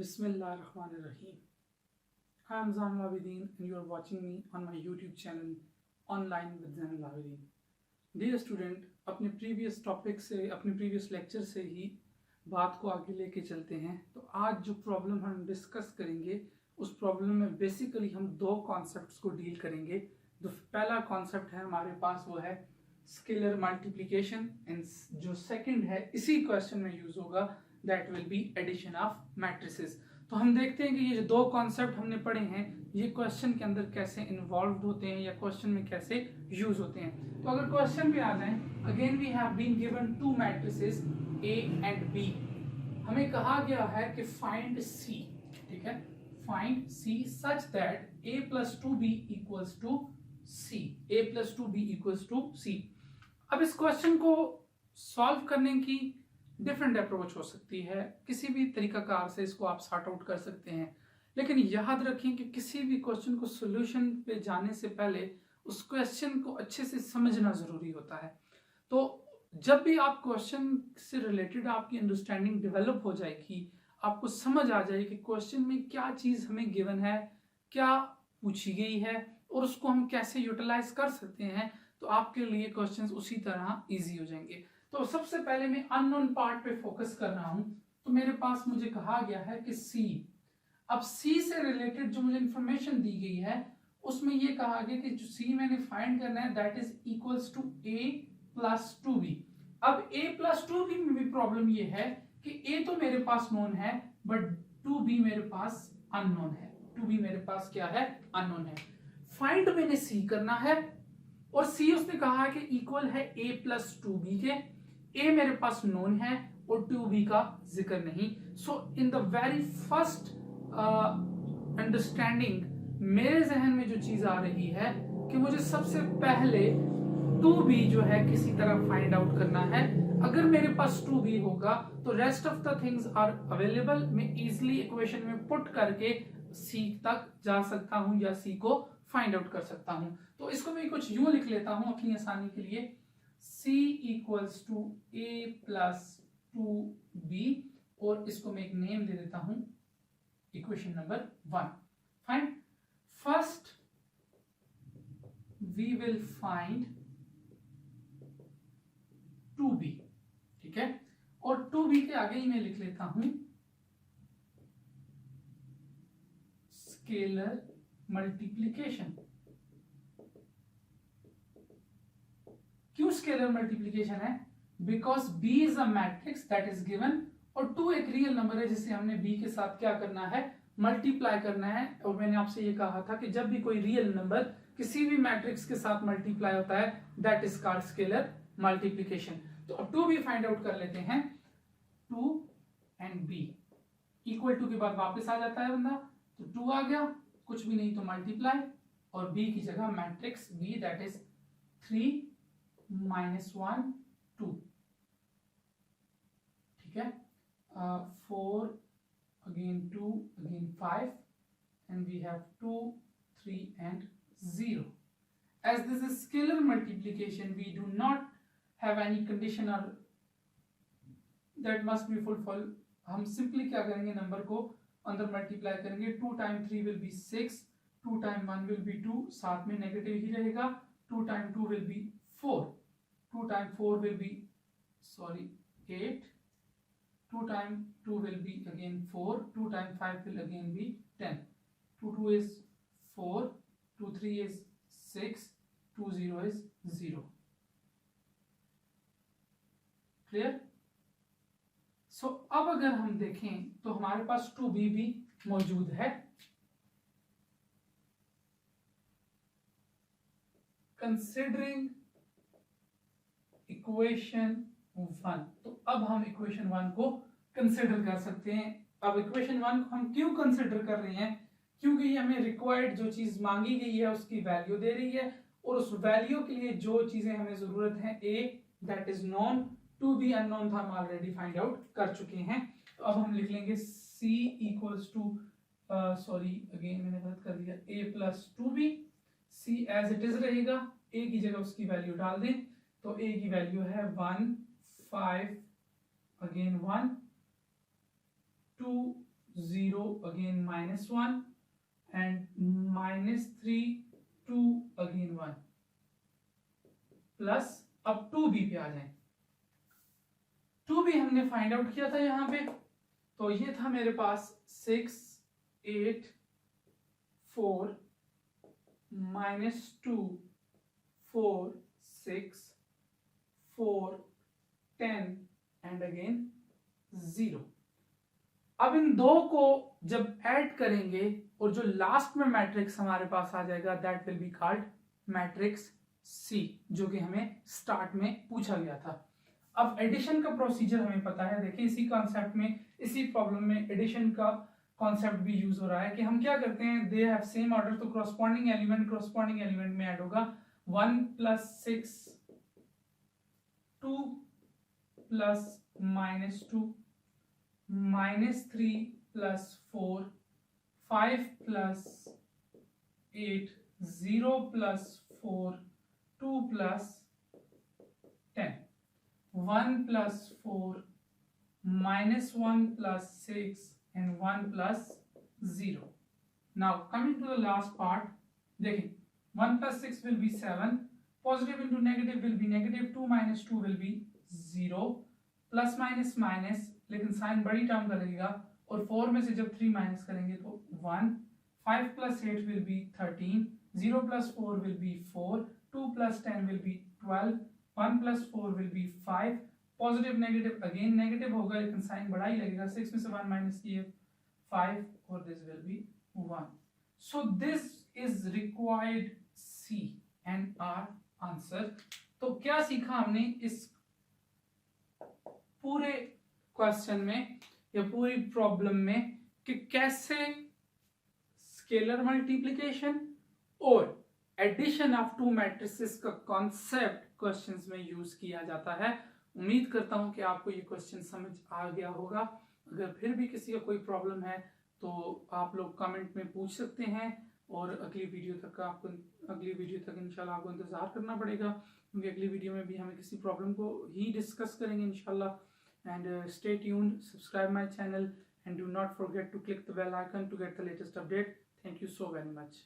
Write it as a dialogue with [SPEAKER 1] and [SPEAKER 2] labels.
[SPEAKER 1] Bismillahirrahmanirrahim. Hi, I'm Zainul Abidin and you are watching me on my YouTube channel Online with Zainul Abidin. Dear student, अपने previous topic से अपने previous lecture से ही बात को आगे लेके चलते हैं। तो आज जो प्रॉब्लम हम डिस्कस करेंगे उस प्रॉब्लम में बेसिकली हम दो कॉन्सेप्ट्स को डील करेंगे। जो पहला कॉन्सेप्ट है हमारे पास वो है स्केलर मल्टीप्लिकेशन एंड जो सेकंड है इसी क्वेश्चन में यूज होगा that will be addition of matrices. तो हम देखते हैं कि ये जो दो कॉन्सेप्ट हमने पढ़े हैं ये क्वेश्चन के अंदर कैसे इन्वॉल्व होते हैं या क्वेश्चन में कैसे यूज होते हैं। तो अगर क्वेश्चन पे आ जाए, again we have been given two matrices A and B. हमें कहा गया है कि फाइंड सी, ठीक है, find C such that a plus 2b equals to c, a plus 2b equals to c। अब इस क्वेश्चन को सॉल्व करने की डिफरेंट अप्रोच हो सकती है, किसी भी तरीकाकार से इसको आप सॉर्ट आउट कर सकते हैं, लेकिन याद रखें कि किसी भी क्वेश्चन को सॉल्यूशन पे जाने से पहले उस क्वेश्चन को अच्छे से समझना जरूरी होता है। तो जब भी आप क्वेश्चन से रिलेटेड आपकी अंडरस्टैंडिंग डेवलप हो जाएगी, आपको समझ आ जाए कि क्वेश्चन में क्या चीज हमें गिवन है, क्या पूछी गई है और उसको हम कैसे यूटिलाइज कर सकते हैं, तो आपके लिए क्वेश्चंस उसी तरह इजी हो जाएंगे। तो सबसे पहले मैं अननोन पार्ट पे फोकस कर रहा हूं। तो मेरे पास मुझे कहा गया है कि सी, अब सी से रिलेटेड जो मुझे इंफॉर्मेशन दी गई है उसमें ये कहा गया कि जो सी मैंने फाइंड करना है that is equals to A plus two B. अब ए प्लस टू बी में भी प्रॉब्लम ये है कि ए तो मेरे पास नोन है बट टू बी मेरे पास अननोन है। टू बी मेरे पास क्या है, अननोन है। फाइंड मैंने सी करना है और सी उसने कहा है कि इक्वल है ए प्लस टू बी के। ए मेरे पास नोन है और टू बी का जिक्र नहीं। So in the very first understanding मेरे जहन में जो चीज आ रही है कि मुझे सबसे पहले टू बी जो है किसी तरह फाइंड आउट करना है। अगर मेरे पास टू बी होगा तो rest of the things are available, मैं इजिली इक्वेशन में पुट करके सी तक जा सकता हूं या सी को फाइंड आउट कर सकता हूं। तो इसको मैं कुछ यूं लिख लेता हूं अपनी आसानी के लिए, c equals to a plus two B, और इसको मैं एक नेम दे देता हूं equation number 1। Fine, first we will find 2b, ठीक है, और 2b के आगे ही मैं लिख लेता हूं स्केलर मल्टीप्लिकेशन। क्यों स्केलर मल्टीप्लिकेशन है? Because b is a matrix that is given और 2 एक रियल नंबर है जिसे हमने b के साथ क्या करना है, मल्टीप्लाई करना है। और मैंने आपसे ये कहा था कि जब भी कोई रियल नंबर किसी भी मैट्रिक्स के साथ मल्टीप्लाई होता है that is called scalar multiplication. तो अब 2b फाइंड आउट कर लेते हैं। 2 एंड b इक्वल टू के बाद वापस आ जाता है बंदा, तो 2 आ गया, कुछ भी नहीं तो मल्टीप्लाई, और b की जगह matrix b that is 3 minus 1 2, ठीक है, 4 again 2 again 5 and we have 2 3 and 0। as this is scalar multiplication we do not have any condition or that must be fulfilled। हम सिंपली क्या करेंगे, नंबर को अंदर मल्टीप्लाई करेंगे। 2 time 3 will be 6, 2 time 1 will be 2, साथ में negative ही रहेगा। 2 time 2 will be 4, 2 time 4 will be 8, 2 time 2 will be again 4, 2 time 5 will again be 10, 2 2 is 4, 2 3 is 6, 2 0 is 0। Clear? सो अब अगर हम देखें तो हमारे पास 2b भी मौजूद है। कंसिडरिंग इक्वेशन 1, तो अब हम इक्वेशन 1 को कंसिडर कर सकते हैं। अब इक्वेशन 1 को हम क्यों कंसिडर कर रहे हैं, क्योंकि ये हमें रिक्वायर्ड जो चीज मांगी गई है उसकी वैल्यू दे रही है और उस वैल्यू के लिए जो चीजें हमें जरूरत है, a that is non, 2b unknown था, हम ऑलरेडी फाइंड आउट कर चुके हैं। तो अब हम लिख लेंगे c इक्वल्स टू अगेन मैंने गलत कर दिया, a plus 2b, c as it is रहेगा, a की जगह उसकी वैल्यू डाल दें, तो a की वैल्यू है 1 5 again 1 2 0 again -1 and -3 2 again 1 plus अब 2b पे आ जाए। 2b हमने फाइंड आउट किया था यहाँ पे, तो ये था मेरे पास 6 8 4 -2 4 6 4 10 एंड अगेन 0। अब इन दो को जब ऐड करेंगे और जो लास्ट में मैट्रिक्स हमारे पास आ जाएगा that will be called matrix C, जो कि हमें स्टार्ट में पूछा गया था। अब एडिशन का प्रोसीजर हमें पता है। देखिए इसी कॉन्सेप्ट में, इसी प्रॉब्लम में एडिशन का कॉन्सेप्ट भी यूज हो रहा है कि हम क्या करते हैं, दे हैव सेम ऑर्डर, तो कॉरस्पॉन्डिंग एलिमेंट में ऐड होगा 1 + 6 2 + -2 -3 + 4 5 + 8 0 + 4 2 + 10 1 + 4 -1 + 6 and 1 + 0. Now coming to the last part, देखें 1 + 6 will be 7, positive into negative will be negative, 2 - 2 will be 0, plus minus minus, लेकिन साइन बड़ी टर्म का लगेगा, और 4 में से जब 3 माइनस करेंगे तो 1, 5 + 8 will be 13, 0 + 4 will be 4, 2 + 10 will be 12, 1 + 4 will be 5, positive negative again negative होगा लेकिन साइन बड़ा ही लगेगा, 6 में से 1 माइनस किए 5 और this will be 1। So this is required C and our answer. तो क्या सीखा हमने इस पूरे क्वेश्चन में या पूरी प्रॉब्लम में कि कैसे स्केलर मल्टीप्लिकेशन और एडिशन ऑफ टू मैट्रिसेस का कॉन्सेप्ट क्वेश्चंस में यूज किया जाता है। उम्मीद करता हूं कि आपको ये क्वेश्चन समझ आ गया होगा। अगर फिर भी किसी का कोई प्रॉब्लम है तो आप लोग कमेंट में पूछ सकते हैं, और अगली वीडियो तक इंशाल्लाह आपको इंतजार करना पड़ेगा, क्योंकि अगली वीडियो में भी हमें किसी प्रॉब्लम को ही डिस्कस करेंगे इंशाल्लाह। And stay tuned, subscribe my channel and do not forget to click the bell icon to get the latest update. Thank you so very much.